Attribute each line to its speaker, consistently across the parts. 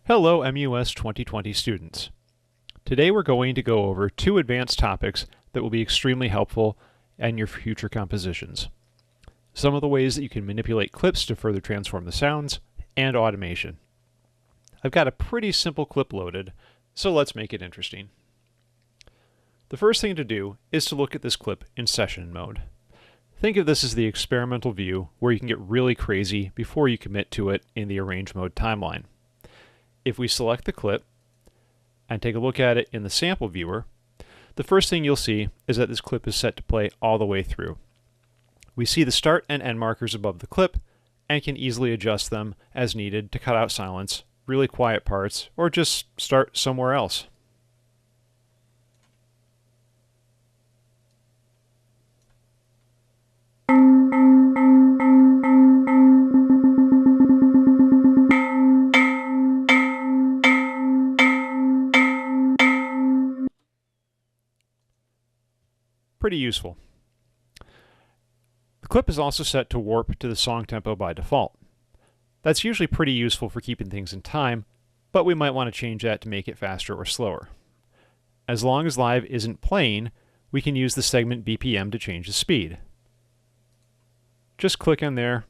Speaker 1: Hello MUS 2020 students. Today we're going to go over two advanced topics that will be extremely helpful in your future compositions. Some of the ways that you can manipulate clips to further transform the sounds, and automation. I've got a pretty simple clip loaded, so let's make it interesting. The first thing to do is to look at this clip in session mode. Think of this as the experimental view where you can get really crazy before you commit to it in the arrange mode timeline. If we select the clip and take a look at it in the sample viewer, the first thing you'll see is that this clip is set to play all the way through. We see the start and end markers above the clip and can easily adjust them as needed to cut out silence, really quiet parts, or just start somewhere else. Pretty useful. The clip is also set to warp to the song tempo by default. That's usually pretty useful for keeping things in time, but we might want to change that to make it faster or slower. As long as live isn't playing, we can use the segment BPM to change the speed. Just click in there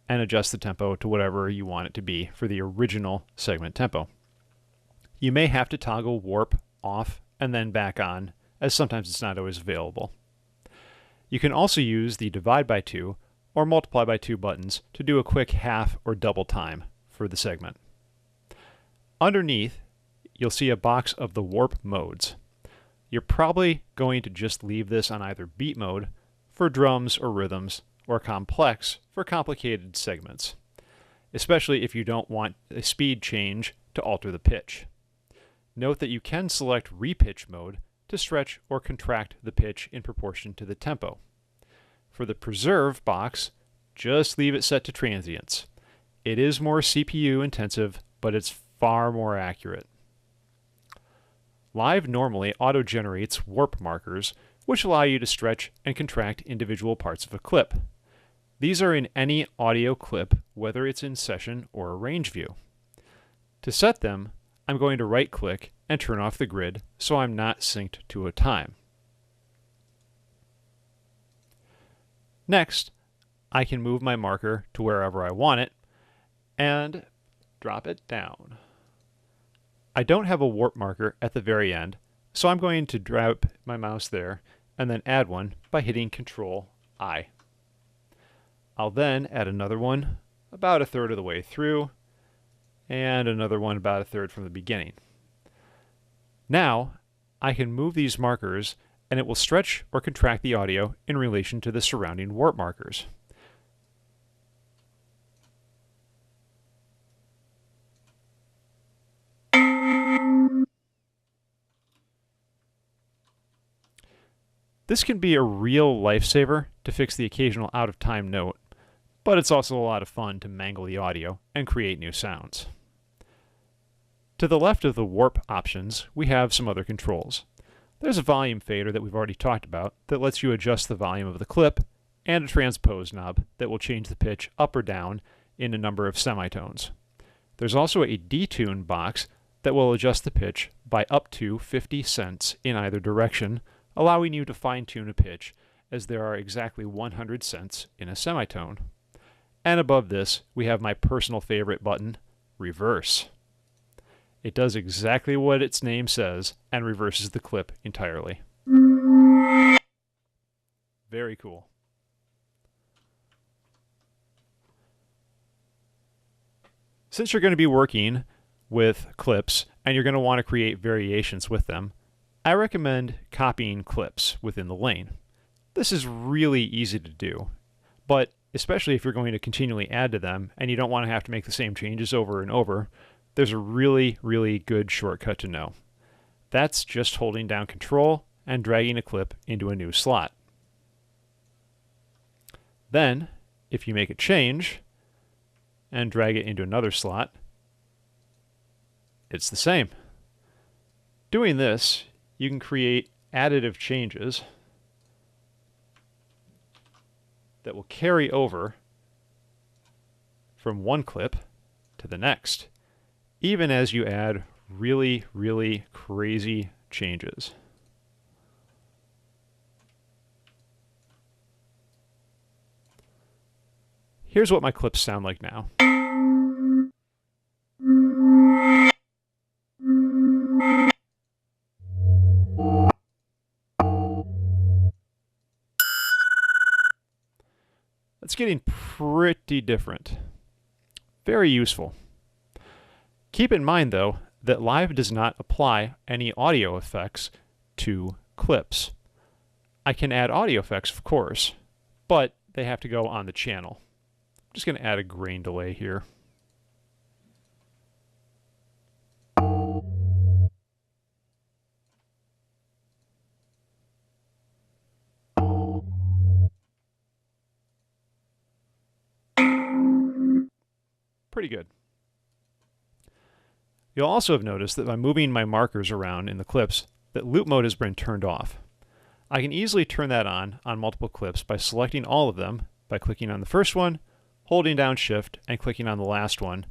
Speaker 1: and adjust the tempo to whatever you want it to be for the original segment tempo. You may have to toggle warp off and then back on, as sometimes it's not always available. You can also use the divide by 2 or multiply by 2 buttons to do a quick half or double time for the segment. Underneath, you'll see a box of the warp modes. You're probably going to just leave this on either beat mode for drums or rhythms, or complex for complicated segments, especially if you don't want a speed change to alter the pitch. Note that you can select repitch mode to stretch or contract the pitch in proportion to the tempo. For the preserve box, just leave it set to transients. It is more CPU intensive, but it's far more accurate. Live normally auto-generates warp markers, which allow you to stretch and contract individual parts of a clip. These are in any audio clip, whether it's in session or arrange view. To set them, I'm going to right-click and turn off the grid so I'm not synced to a time. Next, I can move my marker to wherever I want it and drop it down. I don't have a warp marker at the very end, so I'm going to drag my mouse there and then add one by hitting Ctrl-I. I'll then add another one about a third of the way through, and another one about a third from the beginning. Now, I can move these markers and it will stretch or contract the audio in relation to the surrounding warp markers. This can be a real lifesaver to fix the occasional out-of-time note, but it's also a lot of fun to mangle the audio and create new sounds. To the left of the warp options, we have some other controls. There's a volume fader that we've already talked about that lets you adjust the volume of the clip, and a transpose knob that will change the pitch up or down in a number of semitones. There's also a detune box that will adjust the pitch by up to 50 cents in either direction, allowing you to fine-tune a pitch as there are exactly 100 cents in a semitone. And above this, we have my personal favorite button, reverse. It does exactly what its name says and reverses the clip entirely. Very cool. Since you're going to be working with clips and you're going to want to create variations with them, I recommend copying clips within the lane. This is really easy to do, but especially if you're going to continually add to them and you don't want to have to make the same changes over and over, there's a really, really good shortcut to know. That's just holding down Control and dragging a clip into a new slot. Then, if you make a change and drag it into another slot, it's the same. Doing this, you can create additive changes that will carry over from one clip to the next. even as you add really, really crazy changes. Here's what my clips sound like now. That's getting pretty different. Very useful. Keep in mind, though, that Live does not apply any audio effects to clips. I can add audio effects, of course, but they have to go on the channel. I'm just going to add a grain delay here. Pretty good. You'll also have noticed that by moving my markers around in the clips, that loop mode has been turned off. I can easily turn that on multiple clips by selecting all of them by clicking on the first one, holding down Shift, and clicking on the last one.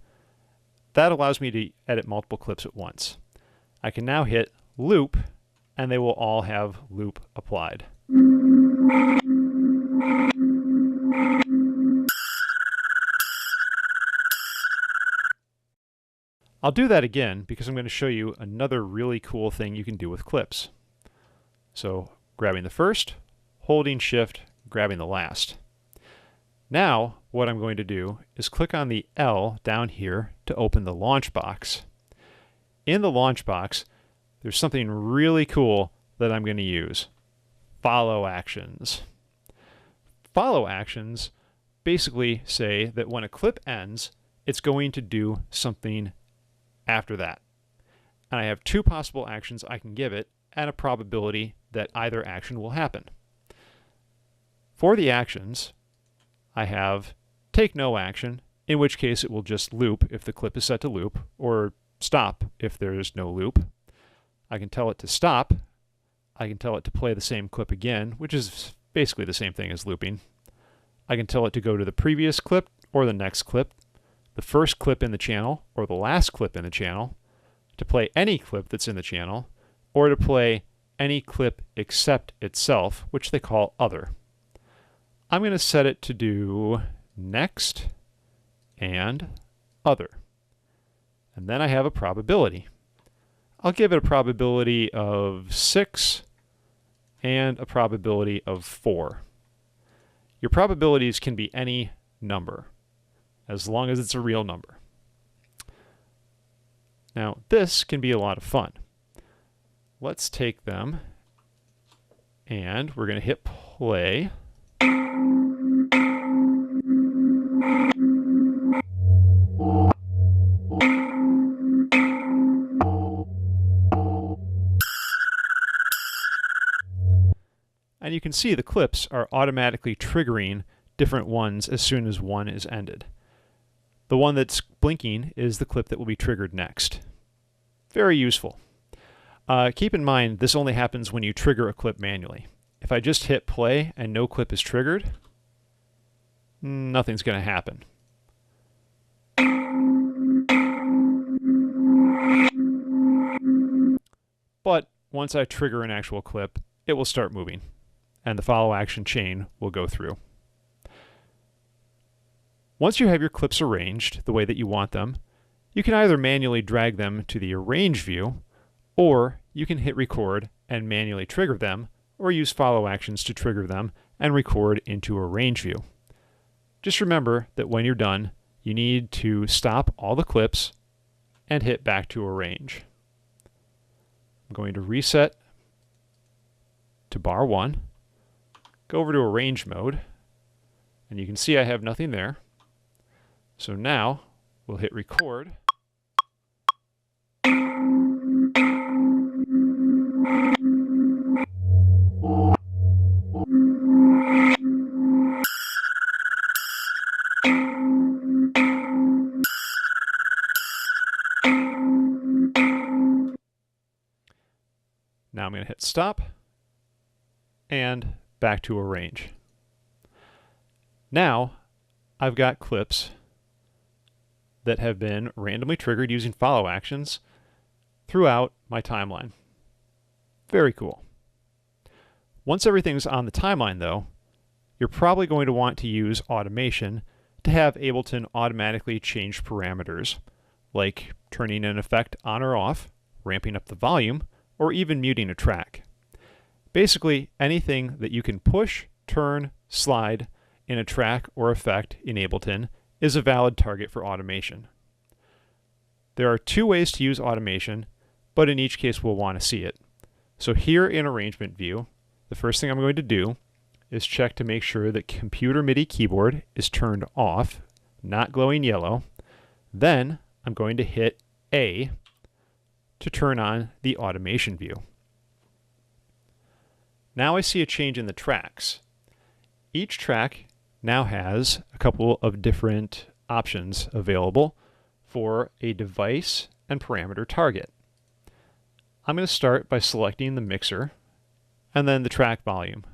Speaker 1: That allows me to edit multiple clips at once. I can now hit loop, and they will all have loop applied. I'll do that again because I'm going to show you another really cool thing you can do with clips. So, grabbing the first, holding Shift, grabbing the last. Now, what I'm going to do is click on the L down here to open the launch box. In the launch box, there's something really cool that I'm going to use. Follow actions. Follow actions basically say that when a clip ends, it's going to do something after that. And I have two possible actions I can give it and a probability that either action will happen. For the actions, I have take no action, in which case it will just loop if the clip is set to loop, or stop if there is no loop. I can tell it to stop. I can tell it to play the same clip again, which is basically the same thing as looping. I can tell it to go to the previous clip or the next clip, the first clip in the channel or the last clip in the channel, to play any clip that's in the channel, or to play any clip except itself, which they call other. I'm going to set it to do next and other. And then I have a probability. I'll give it a probability of 6 and a probability of 4. Your probabilities can be any number, as long as it's a real number. Now, this can be a lot of fun. Let's take them, and we're going to hit play. And you can see the clips are automatically triggering different ones as soon as one is ended. The one that's blinking is the clip that will be triggered next. Very useful. Keep in mind, this only happens when you trigger a clip manually. If I just hit play and no clip is triggered, nothing's going to happen. But once I trigger an actual clip, it will start moving, and the follow action chain will go through. Once you have your clips arranged the way that you want them, you can either manually drag them to the Arrange view, or you can hit record and manually trigger them, or use follow actions to trigger them and record into Arrange view. Just remember that when you're done, you need to stop all the clips and hit back to Arrange. I'm going to reset to bar 1, go over to Arrange mode, and you can see I have nothing there. So now we'll hit record. Now I'm going to hit stop and back to Arrange. Now I've got clips that have been randomly triggered using follow actions throughout my timeline. Very cool. Once everything's on the timeline though, you're probably going to want to use automation to have Ableton automatically change parameters, like turning an effect on or off, ramping up the volume, or even muting a track. Basically, anything that you can push, turn, slide in a track or effect in Ableton is a valid target for automation. There are two ways to use automation, but in each case we'll want to see it. So here in Arrangement View, the first thing I'm going to do is check to make sure that Computer MIDI Keyboard is turned off, not glowing yellow. Then I'm going to hit A to turn on the Automation view. Now I see a change in the tracks. Each track now has a couple of different options available for a device and parameter target. I'm going to start by selecting the mixer and then the track volume.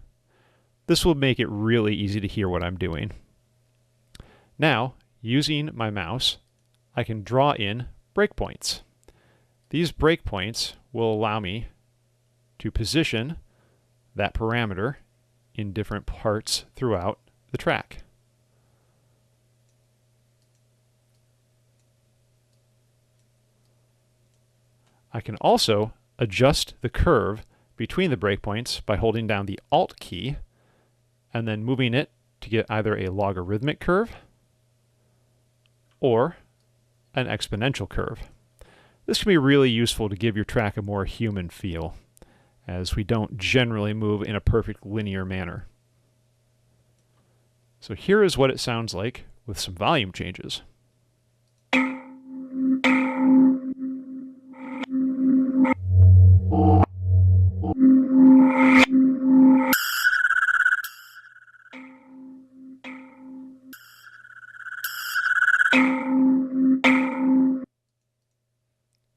Speaker 1: This will make it really easy to hear what I'm doing. Now, using my mouse, I can draw in breakpoints. These breakpoints will allow me to position that parameter in different parts throughout the track. I can also adjust the curve between the breakpoints by holding down the Alt key and then moving it to get either a logarithmic curve or an exponential curve. This can be really useful to give your track a more human feel, as we don't generally move in a perfect linear manner. So here is what it sounds like with some volume changes.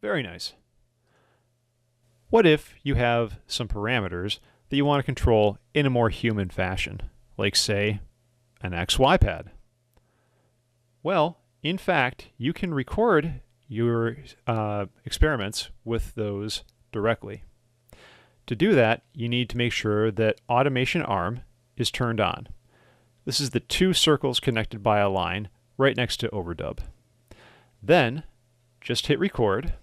Speaker 1: Very nice. What if you have some parameters that you want to control in a more human fashion, like say an XY pad? Well, in fact, you can record your experiments with those directly. To do that, you need to make sure that Automation Arm is turned on. This is the two circles connected by a line right next to Overdub. Then, just hit record.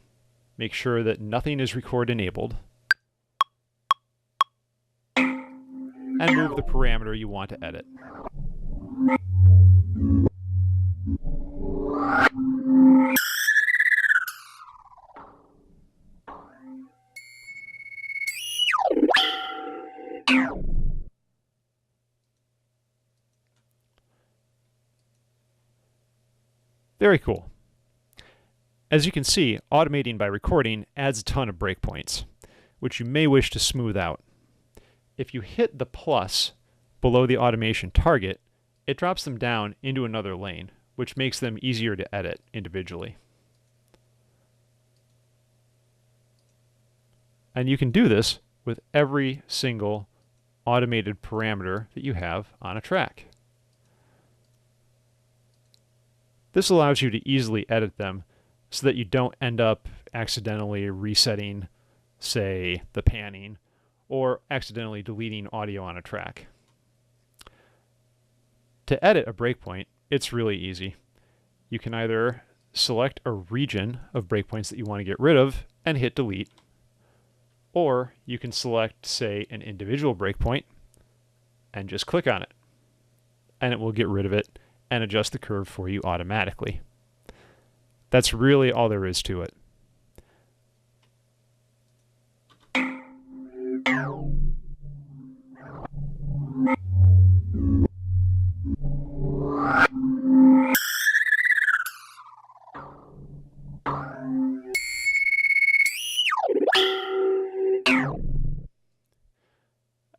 Speaker 1: Make sure that nothing is record enabled, and move the parameter you want to edit. Very cool. As you can see, automating by recording adds a ton of breakpoints, which you may wish to smooth out. If you hit the plus below the automation target, it drops them down into another lane, which makes them easier to edit individually. And you can do this with every single automated parameter that you have on a track. This allows you to easily edit them so that you don't end up accidentally resetting, say, the panning, or accidentally deleting audio on a track. To edit a breakpoint, it's really easy. You can either select a region of breakpoints that you want to get rid of and hit delete, or you can select, say, an individual breakpoint and just click on it, and it will get rid of it and adjust the curve for you automatically. That's really all there is to it.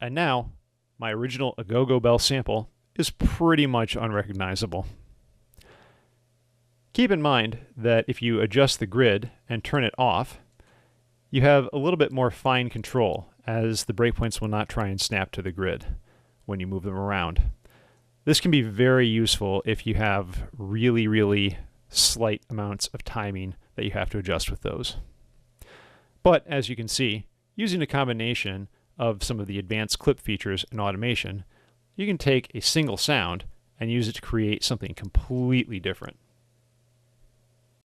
Speaker 1: And now, my original Agogo Bell sample is pretty much unrecognizable. Keep in mind that if you adjust the grid and turn it off, you have a little bit more fine control, as the breakpoints will not try and snap to the grid when you move them around. This can be very useful if you have really slight amounts of timing that you have to adjust with those. But as you can see, using a combination of some of the advanced clip features and automation, you can take a single sound and use it to create something completely different.